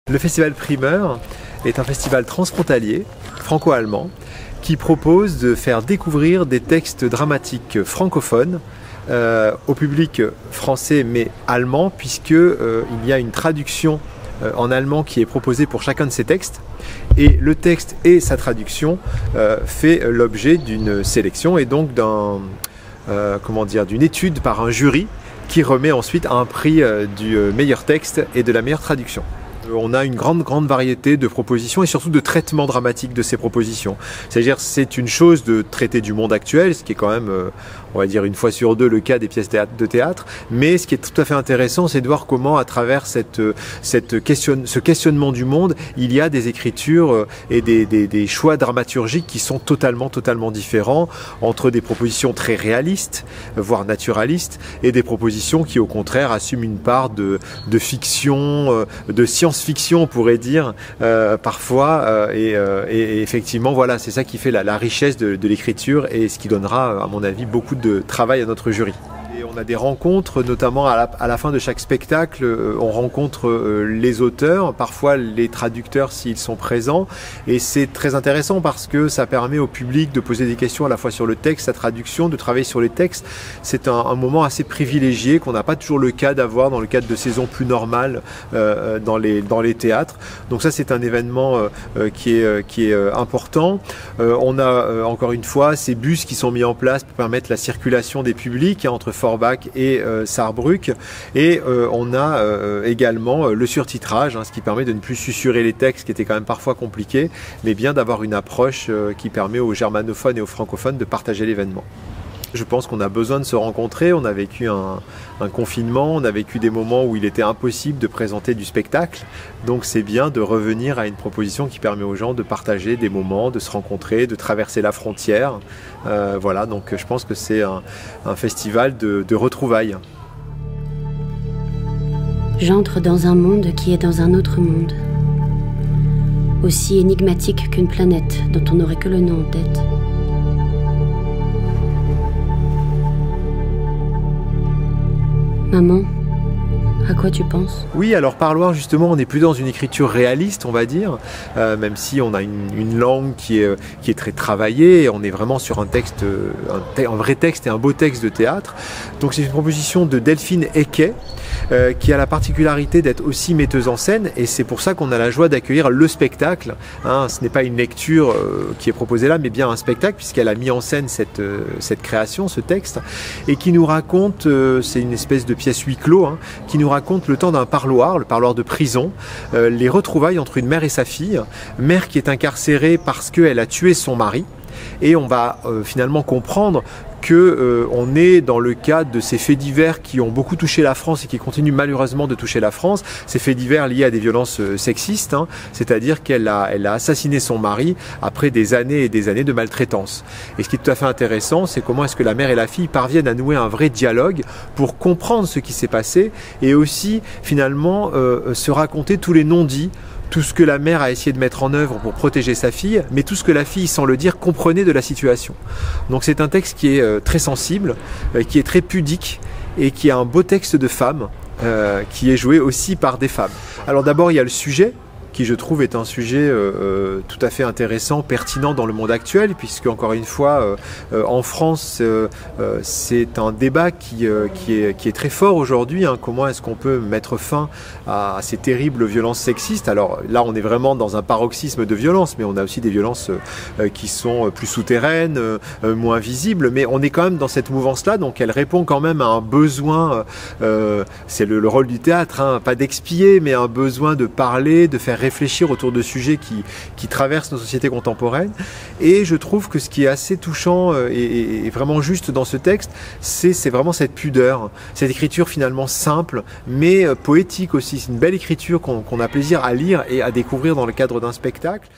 Le festival Primeur est un festival transfrontalier, franco-allemand, qui propose de faire découvrir des textes dramatiques francophones au public français mais allemand, puisque il y a une traduction en allemand qui est proposée pour chacun de ces textes, et le texte et sa traduction fait l'objet d'une sélection et donc d'une étude par un jury qui remet ensuite un prix du meilleur texte et de la meilleure traduction. On a une grande variété de propositions et surtout de traitements dramatiques de ces propositions. C'est-à-dire, c'est une chose de traiter du monde actuel, ce qui est quand même, on va dire, une fois sur deux le cas des pièces de théâtre, mais ce qui est tout à fait intéressant, c'est de voir comment, à travers ce questionnement du monde, il y a des écritures et des choix dramaturgiques qui sont totalement différents, entre des propositions très réalistes, voire naturalistes, et des propositions qui, au contraire, assument une part de fiction, de science-fiction, on pourrait dire, parfois, et effectivement, voilà, c'est ça qui fait la richesse de l'écriture et ce qui donnera, à mon avis, beaucoup de travail à notre jury. Et on a des rencontres, notamment à la fin de chaque spectacle, on rencontre les auteurs, parfois les traducteurs s'ils sont présents, et c'est très intéressant parce que ça permet au public de poser des questions à la fois sur le texte, sa traduction, de travailler sur les textes. C'est un moment assez privilégié qu'on n'a pas toujours le cas d'avoir dans le cadre de saisons plus normales dans les théâtres. Donc ça, c'est un événement qui est important. On a encore une fois ces bus qui sont mis en place pour permettre la circulation des publics entre Forbach et Sarrebruck, et on a également le surtitrage, ce qui permet de ne plus susurrer les textes qui étaient quand même parfois compliqués, mais bien d'avoir une approche qui permet aux germanophones et aux francophones de partager l'événement. Je pense qu'on a besoin de se rencontrer. On a vécu un confinement, on a vécu des moments où il était impossible de présenter du spectacle. Donc c'est bien de revenir à une proposition qui permet aux gens de partager des moments, de se rencontrer, de traverser la frontière. Voilà, donc je pense que c'est un festival de retrouvailles. J'entre dans un monde qui est dans un autre monde. Aussi énigmatique qu'une planète dont on n'aurait que le nom en tête. Maman, à quoi tu penses? Oui, alors Parloir, justement, on n'est plus dans une écriture réaliste, on va dire, même si on a une langue qui est très travaillée, on est vraiment sur un texte, un vrai texte et un beau texte de théâtre. Donc c'est une proposition de Delphine Ecquet, qui a la particularité d'être aussi metteuse en scène, et c'est pour ça qu'on a la joie d'accueillir le spectacle. Ce n'est pas une lecture qui est proposée là, mais bien un spectacle, puisqu'elle a mis en scène cette création, ce texte, et qui nous raconte, c'est une espèce de pièce huis clos, qui nous raconte le temps d'un parloir, le parloir de prison, les retrouvailles entre une mère et sa fille, mère qui est incarcérée parce qu'elle a tué son mari, et on va finalement comprendre qu'on est dans le cadre de ces faits divers qui ont beaucoup touché la France et qui continuent malheureusement de toucher la France, ces faits divers liés à des violences sexistes, c'est-à-dire qu'elle a assassiné son mari après des années et des années de maltraitance. Et ce qui est tout à fait intéressant, c'est comment est-ce que la mère et la fille parviennent à nouer un vrai dialogue pour comprendre ce qui s'est passé et aussi finalement se raconter tous les non-dits, tout ce que la mère a essayé de mettre en œuvre pour protéger sa fille, mais tout ce que la fille, sans le dire, comprenait de la situation. Donc c'est un texte qui est très sensible, qui est très pudique, et qui est un beau texte de femme, qui est joué aussi par des femmes. Alors d'abord, il y a le sujet, qui je trouve est un sujet tout à fait intéressant, pertinent dans le monde actuel, puisque encore une fois, en France, c'est un débat qui est très fort aujourd'hui. Comment est-ce qu'on peut mettre fin à ces terribles violences sexistes? Alors là, on est vraiment dans un paroxysme de violence, mais on a aussi des violences qui sont plus souterraines, moins visibles, mais on est quand même dans cette mouvance-là, donc elle répond quand même à un besoin, c'est le rôle du théâtre, pas d'expier, mais un besoin de parler, de faire réfléchir autour de sujets qui traversent nos sociétés contemporaines. Et je trouve que ce qui est assez touchant et vraiment juste dans ce texte, c'est vraiment cette pudeur, cette écriture finalement simple, mais poétique aussi. C'est une belle écriture qu'on a plaisir à lire et à découvrir dans le cadre d'un spectacle.